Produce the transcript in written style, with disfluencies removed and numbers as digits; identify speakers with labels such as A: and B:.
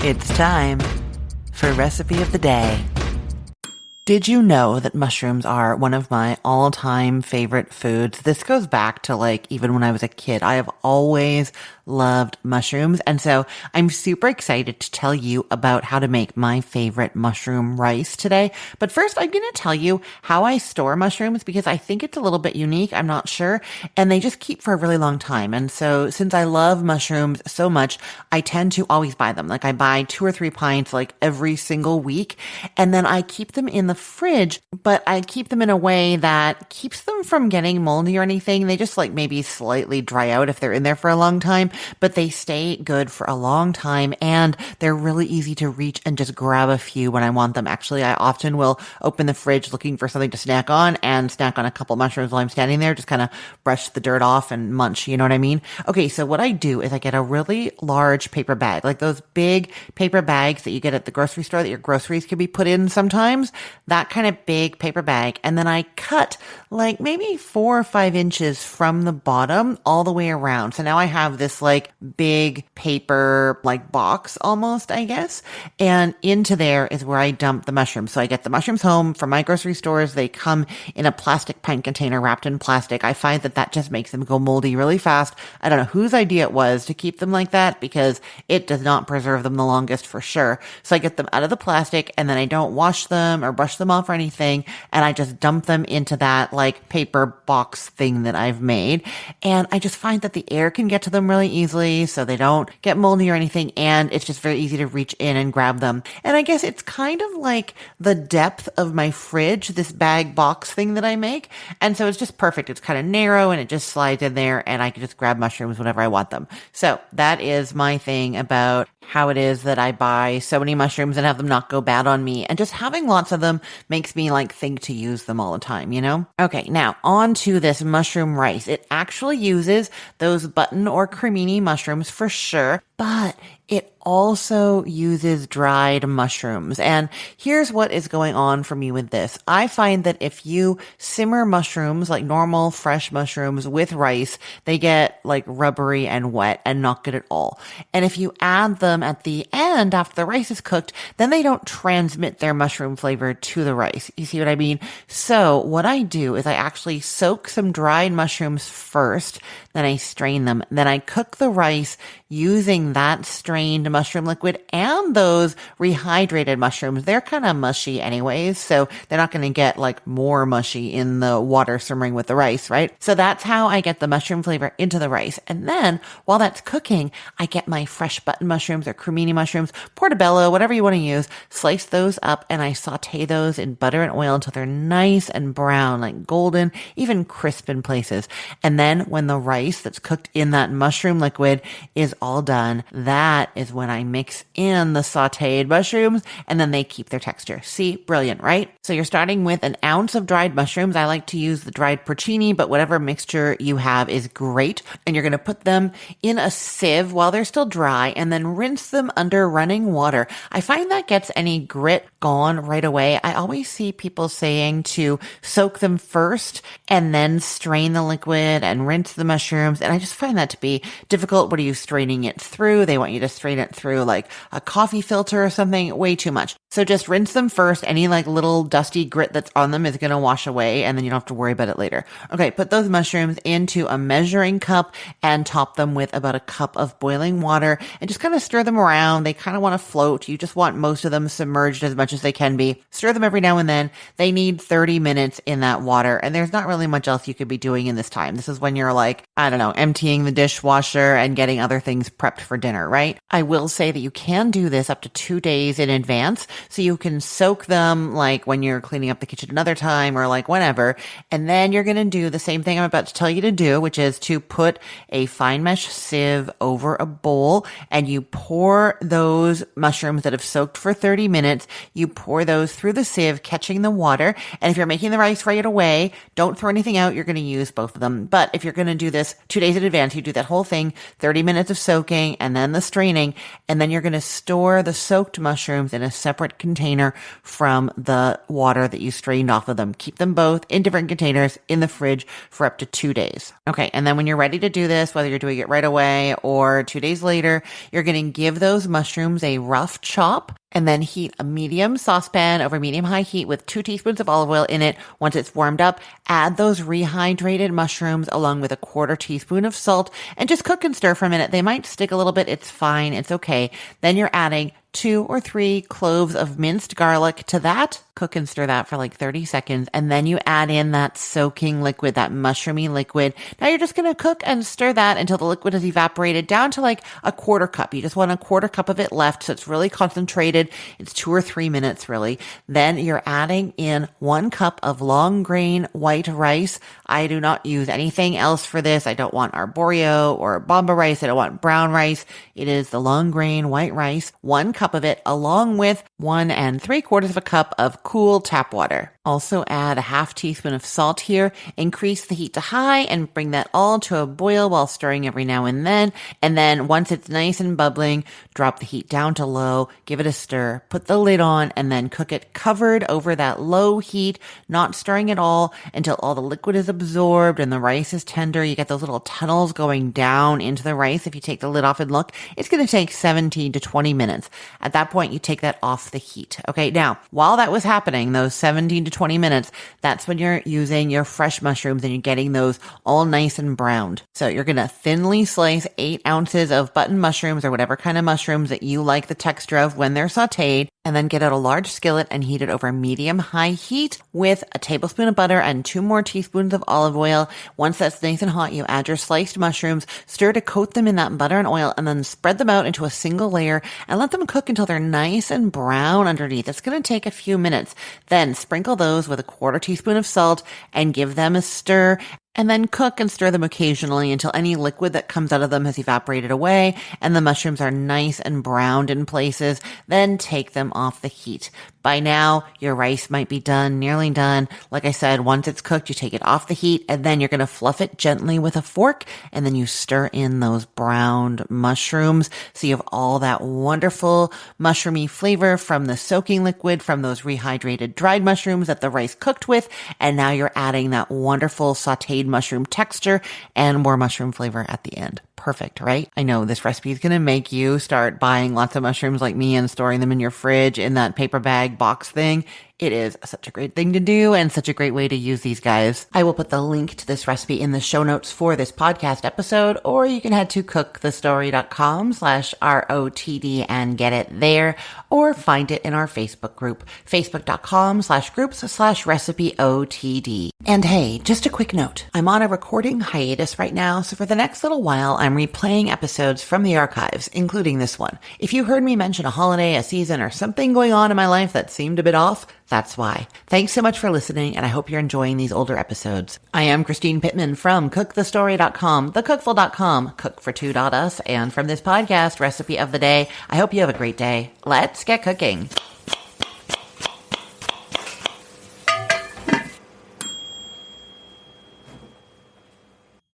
A: It's time for Recipe of the Day. Did you know that mushrooms are one of my all-time favorite foods? This goes back to even when I was a kid. I have always loved mushrooms. And so I'm super excited to tell you about how to make my favorite mushroom rice today. But first, I'm going to tell you how I store mushrooms because I think it's a little bit unique. I'm not sure. And they just keep for a really long time. And so since I love mushrooms so much, I tend to always buy them. I buy 2 or 3 pints every single week. And then I keep them in the fridge, but I keep them in a way that keeps them from getting moldy or anything. They just maybe slightly dry out if they're in there for a long time, but they stay good for a long time and they're really easy to reach and just grab a few when I want them. Actually, I often will open the fridge looking for something to snack on and snack on a couple mushrooms while I'm standing there, just kind of brush the dirt off and munch, you know what I mean? Okay, so what I do is I get a really large paper bag, those big paper bags that you get at the grocery store that your groceries can be put in sometimes, that kind of big paper bag. And then I cut maybe 4 or 5 inches from the bottom all the way around. So now I have this big paper box almost, I guess. And into there is where I dump the mushrooms. So I get the mushrooms home from my grocery stores. They come in a plastic pint container wrapped in plastic. I find that just makes them go moldy really fast. I don't know whose idea it was to keep them like that because it does not preserve them the longest for sure. So I get them out of the plastic and then I don't wash them or brush them off or anything. And I just dump them into that paper box thing that I've made. And I just find that the air can get to them really easily so they don't get moldy or anything. And it's just very easy to reach in and grab them. And I guess it's kind of like the depth of my fridge, this bag box thing that I make. And so it's just perfect. It's kind of narrow and it just slides in there and I can just grab mushrooms whenever I want them. So that is my thing about how it is that I buy so many mushrooms and have them not go bad on me. And just having lots of them makes me think to use them all the time, you know? Okay, now on to this mushroom rice. It actually uses those button or cremini mushrooms for sure, but it also uses dried mushrooms. And here's what is going on for me with this. I find that if you simmer mushrooms, normal fresh mushrooms with rice, they get rubbery and wet and not good at all. And if you add them at the end after the rice is cooked, then they don't transmit their mushroom flavor to the rice. You see what I mean? So what I do is I actually soak some dried mushrooms first, then I strain them, then I cook the rice using that strained mushroom liquid and those rehydrated mushrooms. They're kind of mushy anyways, so they're not going to get more mushy in the water simmering with the rice, right? So that's how I get the mushroom flavor into the rice. And then while that's cooking, I get my fresh button mushrooms or cremini mushrooms, portobello, whatever you want to use, slice those up and I saute those in butter and oil until they're nice and brown, golden, even crisp in places. And then when the rice that's cooked in that mushroom liquid is all done, that is when I mix in the sauteed mushrooms and then they keep their texture. See, brilliant, right? So you're starting with an ounce of dried mushrooms. I like to use the dried porcini, but whatever mixture you have is great. And you're going to put them in a sieve while they're still dry and then rinse them under running water. I find that gets any grit gone right away. I always see people saying to soak them first and then strain the liquid and rinse the mushrooms. And I just find that to be difficult. What are you straining it through? They want you to strain it through a coffee filter or something. Way too much. So just rinse them first. Any little dusty grit that's on them is going to wash away and then you don't have to worry about it later. Okay, put those mushrooms into a measuring cup and top them with about a cup of boiling water and just kind of stir them around. They kind of want to float. You just want most of them submerged as much as they can be. Stir them every now and then. They need 30 minutes in that water and there's not really much else you could be doing in this time. This is when you're I don't know, emptying the dishwasher and getting other things prepped for dinner, right? I will say that you can do this up to 2 days in advance. So you can soak them when you're cleaning up the kitchen another time or whenever. And then you're going to do the same thing I'm about to tell you to do, which is to put a fine mesh sieve over a bowl and you pour those mushrooms that have soaked for 30 minutes. You pour those through the sieve, catching the water. And if you're making the rice right away, don't throw anything out. You're going to use both of them. But if you're going to do this 2 days in advance, you do that whole thing, 30 minutes of soaking and then the straining. And then you're going to store the soaked mushrooms in a separate separate container from the water that you strained off of them. Keep them both in different containers in the fridge for up to 2 days. Okay. And then when you're ready to do this, whether you're doing it right away or 2 days later, you're going to give those mushrooms a rough chop and then heat a medium saucepan over medium-high heat with 2 teaspoons of olive oil in it. Once it's warmed up, add those rehydrated mushrooms along with a 1/4 teaspoon of salt and just cook and stir for a minute. They might stick a little bit. It's fine. It's okay. Then you're adding 2 or 3 cloves of minced garlic to that. Cook and stir that for like 30 seconds. And then you add in that soaking liquid, that mushroomy liquid. Now you're just going to cook and stir that until the liquid has evaporated down to like a 1/4 cup. You just want a 1/4 cup of it left. So it's really concentrated. It's 2 or 3 minutes really. Then you're adding in 1 cup of long grain white rice. I do not use anything else for this. I don't want arborio or bomba rice. I don't want brown rice. It is the long grain white rice. 1 cup of it along with 1 3/4 cup of cool tap water. Also add a 1/2 teaspoon of salt here. Increase the heat to high and bring that all to a boil while stirring every now and then. And then once it's nice and bubbling, drop the heat down to low, give it a stir, put the lid on, and then cook it covered over that low heat, not stirring at all until all the liquid is absorbed and the rice is tender. You get those little tunnels going down into the rice. If you take the lid off and look, it's going to take 17 to 20 minutes. At that point, you take that off the heat. Okay. Now, while that was happening, those 17 to 20 minutes, that's when you're using your fresh mushrooms and you're getting those all nice and browned. So you're going to thinly slice 8 ounces of button mushrooms or whatever kind of mushrooms that you like the texture of when they're sauteed, and then get out a large skillet and heat it over medium-high heat with a tablespoon of butter and 2 more teaspoons of olive oil. Once that's nice and hot, you add your sliced mushrooms, stir to coat them in that butter and oil, and then spread them out into a single layer and let them cook until they're nice and brown underneath. It's going to take a few minutes. Then sprinkle those with a 1/4 teaspoon of salt and give them a stir. And then cook and stir them occasionally until any liquid that comes out of them has evaporated away and the mushrooms are nice and browned in places. Then take them off the heat. By now, your rice might be done, nearly done. Like I said, once it's cooked, you take it off the heat and then you're going to fluff it gently with a fork and then you stir in those browned mushrooms. So you have all that wonderful mushroomy flavor from the soaking liquid, from those rehydrated dried mushrooms that the rice cooked with. And now you're adding that wonderful sauteed mushroom texture and more mushroom flavor at the end. Perfect, right? I know this recipe is going to make you start buying lots of mushrooms like me and storing them in your fridge in that paper bag box thing. It is such a great thing to do and such a great way to use these guys. I will put the link to this recipe in the show notes for this podcast episode, or you can head to cookthestory.com/ROTD and get it there, or find it in our Facebook group, facebook.com/groups/recipeotd. And hey, just a quick note. I'm on a recording hiatus right now, so for the next little while, I'm replaying episodes from the archives, including this one. If you heard me mention a holiday, a season, or something going on in my life that seemed a bit off, that's why. Thanks so much for listening, and I hope you're enjoying these older episodes. I am Christine Pittman from cookthestory.com, thecookful.com, cookfor2.us, and from this podcast, Recipe of the Day. I hope you have a great day. Let's get cooking.